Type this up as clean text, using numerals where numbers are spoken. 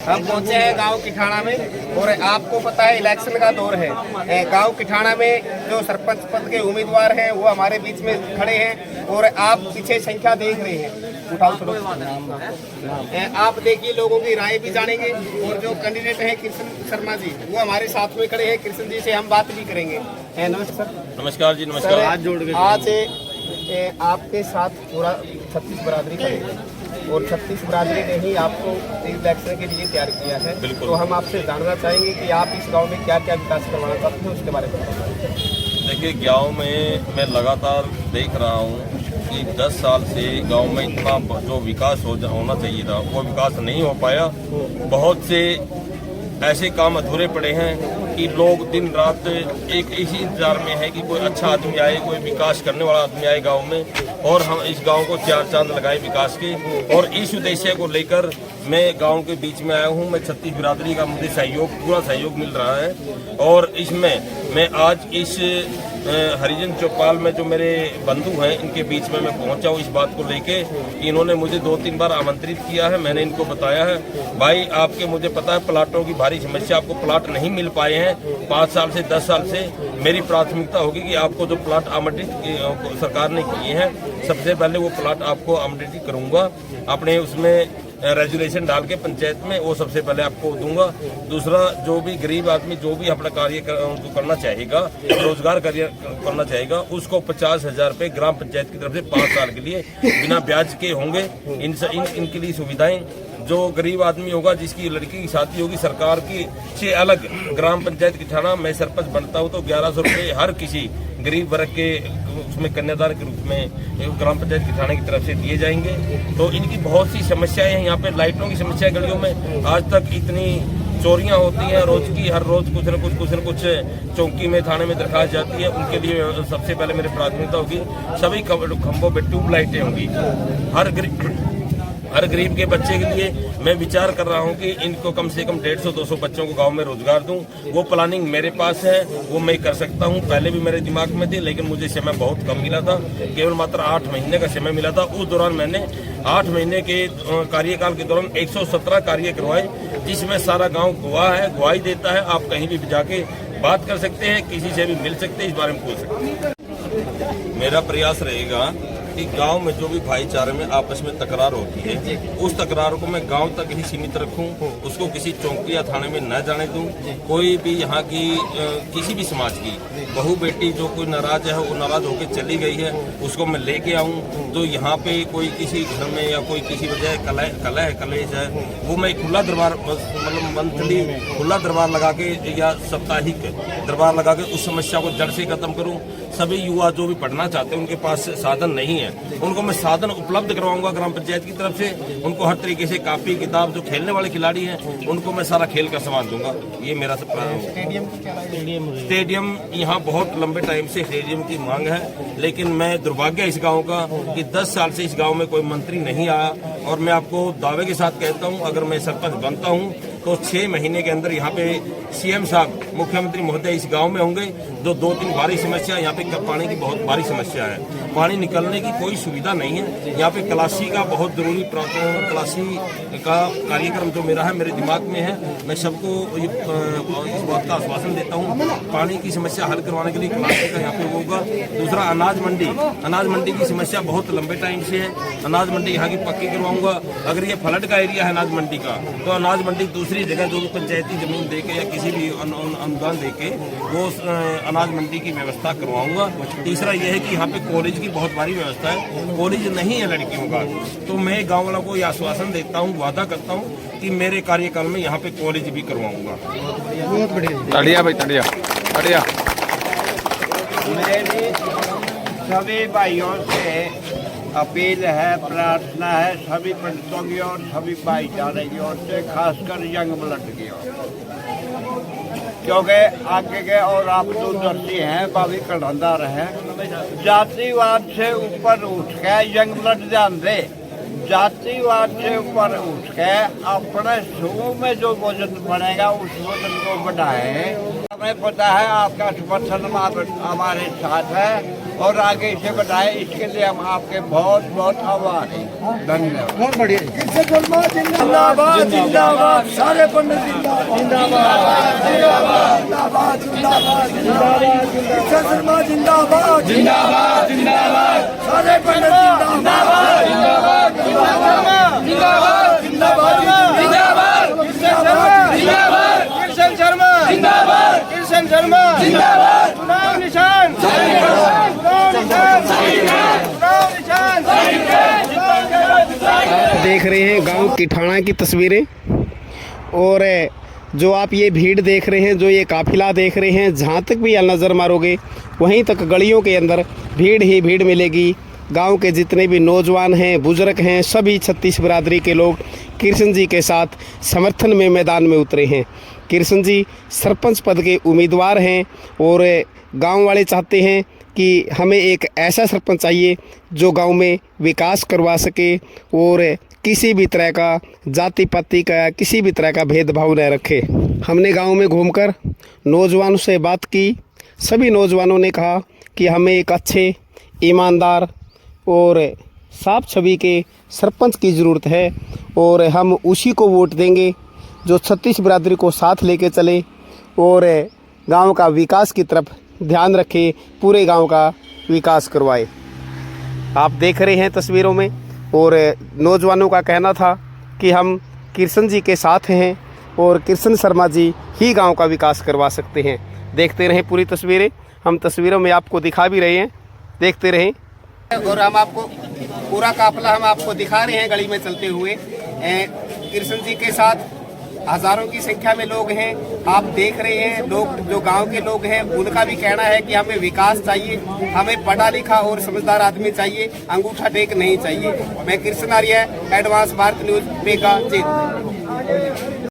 हम पहुंचे हैं गांव किठाना में और आपको पता है इलेक्शन का दौर है। गांव किठाना में जो सरपंच पद के उम्मीदवार हैं वो हमारे बीच में खड़े हैं और आप पीछे संख्या देख रहे हैं। उठाओ थोड़ा, आप देखिए, लोगों की राय भी जानेंगे और जो कैंडिडेट हैं कृष्ण शर्मा जी वो हमारे साथ में खड़े हैं। कृष्ण जी से हम बात भी करेंगे। नमस्कार। नमस्कार जी, नमस्कार। आज आपके साथ पूरा 36 बरादरी खड़े और 36 बरादरी ने ही आपको इलेक्शन के लिए तैयार किया है। तो हम आपसे जानना चाहेंगे कि आप इस गांव में क्या क्या विकास करवाना चाहते हैं, उसके बारे में बताइए। देखिए, गांव में मैं लगातार देख रहा हूं कि 10 साल से गांव में इतना जो विकास होना चाहिए था वो विकास नहीं हो पाया। बहुत से ऐसे काम अधूरे पड़े हैं कि लोग दिन रात एक इसी इंतजार में है कि कोई अच्छा आदमी आए, कोई विकास करने वाला आदमी आए गांव में और हम इस गांव को 4 चांद लगाए विकास के। और इस उद्देश्य को लेकर मैं गांव के बीच में आया हूं। मैं 36 बिरादरी का मुझे पूरा सहयोग मिल रहा है और इसमें मैं आज इस हरिजन चौपाल में जो मेरे बंधु हैं इनके बीच में मैं पहुंचा हूं इस बात को लेके। इन्होंने मुझे 2-3 बार आमंत्रित किया है। मैंने इनको बताया है, भाई आपके मुझे पता है प्लाटों की भारी समस्या, आपको प्लाट नहीं मिल पाए हैं 5 साल से 10 साल से। मेरी प्राथमिकता होगी कि आपको जो प्लाट आवंटित सरकार ने किए हैं सबसे पहले वो प्लाट आपको आवंटित करूंगा। अपने उसमें रेजुलेशन डाल के पंचायत में वो सबसे पहले आपको दूंगा। दूसरा, जो भी गरीब आदमी जो भी अपना कार्य करना चाहेगा, रोजगार करना चाहेगा, उसको 50,000 रुपये ग्राम पंचायत की तरफ से 5 साल के लिए बिना ब्याज के होंगे। इनके लिए सुविधाएं, जो गरीब आदमी होगा जिसकी लड़की की शादी होगी सरकार की से अलग ग्राम पंचायत किठाना मैं सरपंच बनता हूँ तो 1100 रुपये हर किसी गरीब वर्ग के उसमें कन्यादान के रूप में ग्राम पंचायत किठाने की तरफ से दिए जाएंगे। तो इनकी बहुत सी समस्याएं हैं। यहाँ पे लाइटों की समस्या गलियों में आज तक इतनी चोरियां होती हैं रोज की, हर रोज कुछ न कुछ चौकी में थाने में दरखास्त जाती है। उनके लिए सबसे पहले मेरी प्राथमिकता होगी सभी खंभों पे ट्यूब लाइटें होंगी। हर गरीब के बच्चे के लिए मैं विचार कर रहा हूं कि इनको कम से कम 150-200 बच्चों को गांव में रोजगार दूं। वो प्लानिंग मेरे पास है, वो मैं कर सकता हूं। पहले भी मेरे दिमाग में थी लेकिन मुझे समय बहुत कम मिला था, केवल मात्र 8 महीने का समय मिला था। उस दौरान मैंने 8 महीने के कार्यकाल के दौरान 117 कार्य करवाए, जिसमें सारा गाँव गवाह है, गवाही देता है। आप कहीं भी जाके बात कर सकते हैं, किसी से भी मिल सकते हैं, इस बारे में पूछ सकते हैं। मेरा प्रयास रहेगा कि गांव में जो भी भाईचारे में आपस में तकरार होती है उस तकरार को मैं गांव तक ही सीमित रखूं, उसको किसी चौकी या थाने में न जाने दूं। कोई भी यहाँ की किसी भी समाज की बहू बेटी जो कोई नाराज है वो नाराज होकर चली गई है उसको मैं लेके आऊं। तो यहाँ पे कोई किसी घर में या कोई किसी वजह कलेश है वो मैं खुला दरबार, मतलब मंथली खुला दरबार लगा के या साप्ताहिक दरबार लगा के उस समस्या को जड़ से खत्म करूँ। सभी युवा जो भी पढ़ना चाहते हैं उनके पास साधन नहीं है, उनको मैं साधन उपलब्ध करवाऊंगा ग्राम पंचायत की तरफ से। उनको हर तरीके से कापी किताब, जो खेलने वाले खिलाड़ी हैं उनको मैं सारा खेल का सामान दूंगा। ये मेरा स्टेडियम यहाँ बहुत लंबे टाइम से स्टेडियम की मांग है, लेकिन मैं दुर्भाग्य इस गांव का कि 10 साल से इस गांव में कोई मंत्री नहीं आया। और मैं आपको दावे के साथ कहता हूँ, अगर मैं सरपंच बनता हूँ तो 6 महीने के अंदर यहाँ पे सीएम साहब, मुख्यमंत्री महोदय इस गांव में होंगे। जो 2-3 भारी समस्या, यहाँ पे पानी की बहुत भारी समस्या है, पानी निकलने की कोई सुविधा नहीं है। यहाँ पे क्लासी का बहुत जरूरी, क्लासी का कार्यक्रम जो मेरा है मेरे दिमाग में है, मैं सबको इस बात का आश्वासन देता हूँ। पानी की समस्या हल करवाने के लिए क्लासी का यहाँ पे होगा। दूसरा, अनाज मंडी की समस्या बहुत लंबे टाइम से है। अनाज मंडी यहाँ की पक्की करवाऊंगा। अगर ये फ्लड का एरिया है अनाज मंडी का, तो अनाज मंडी दूसरी जगह जो भी पंचायती जमीन देके या किसी भी अनुदान देके वो अनाज मंडी की व्यवस्था करवाऊंगा। तीसरा यह है कि यहाँ पे कॉलेज की बहुत भारी व्यवस्था है, कॉलेज नहीं है लड़कियों का। तो मैं गाँव वालों को ये आश्वासन देता हूँ, वादा करता हूँ कि मेरे कार्यकाल में यहाँ पे कॉलेज भी करवाऊंगा। बहुत बढ़िया भाई, बढ़िया। मेरी सभी भाइयों से अपील है, प्रार्थना है, सभी पंडितों की और सभी भाईचारे की ओर से, खासकर यंग ब्लड की ओर, क्योंकि आगे के और आप दूरदर्शी हैं, भावी कड़ंदार हैं। जातिवाद से ऊपर उठ के यंग ब्लड ध्यान दे, जातिवाद से ऊपर उठ के अपने समूह में जो वजन बनेगा उस वजन को बढ़ाएं। हमें पता है आपका समर्थन हमारे साथ है और आगे इसे बढ़ाए, इसके लिए हम आपके बहुत बहुत आभारी हैं। धन्यवाद। बहुत बढ़िया जिंदाबाद जिंदाबाद सारे पंडित जिंदाबाद जिंदाबाद जिंदाबाद कृष्ण शर्मा जिंदाबाद जिंदाबाद जिंदाबाद सारे पंडित जिंदाबाद जिंदाबाद जिंदाबाद जिंदाबाद जिंदाबाद कृष्ण शर्मा जिंदाबाद कृष्ण शर्मा जिंदाबाद चुनाव निशान देख रहे हैं गांव किठाणा की तस्वीरें, और जो आप ये भीड़ देख रहे हैं, जो ये काफिला देख रहे हैं, जहाँ तक भी नज़र मारोगे वहीं तक गलियों के अंदर भीड़ ही भीड़ मिलेगी। गांव के जितने भी नौजवान हैं, बुजुर्ग हैं, सभी छत्तीस बिरादरी के लोग कृष्ण जी के साथ समर्थन में मैदान में उतरे हैं। कृष्ण जी सरपंच पद के उम्मीदवार हैं और गांव वाले चाहते हैं कि हमें एक ऐसा सरपंच चाहिए जो गांव में विकास करवा सके और किसी भी तरह का जाति पाति का, किसी भी तरह का भेदभाव न रखे। हमने गांव में घूमकर नौजवानों से बात की। सभी नौजवानों ने कहा कि हमें एक अच्छे, ईमानदार और साफ छवि के सरपंच की ज़रूरत है और हम उसी को वोट देंगे जो छत्तीस बिरादरी को साथ लेके चले और गांव का विकास की तरफ ध्यान रखे, पूरे गांव का विकास करवाए। आप देख रहे हैं तस्वीरों में, और नौजवानों का कहना था कि हम कृष्ण जी के साथ हैं और कृष्ण शर्मा जी ही गांव का विकास करवा सकते हैं। देखते रहें पूरी तस्वीरें, हम तस्वीरों में आपको दिखा भी रहे हैं, देखते रहें। और हम आपको पूरा काफिला हम आपको दिखा रहे हैं गली में चलते हुए। कृष्ण जी के साथ हजारों की संख्या में लोग हैं, आप देख रहे हैं। लोग जो गांव के लोग हैं उनका भी कहना है कि हमें विकास चाहिए, हमें पढ़ा लिखा और समझदार आदमी चाहिए, अंगूठा टेक नहीं चाहिए। मैं कृष्ण आर्य, एडवांस भारत न्यूज, बेगा, जय।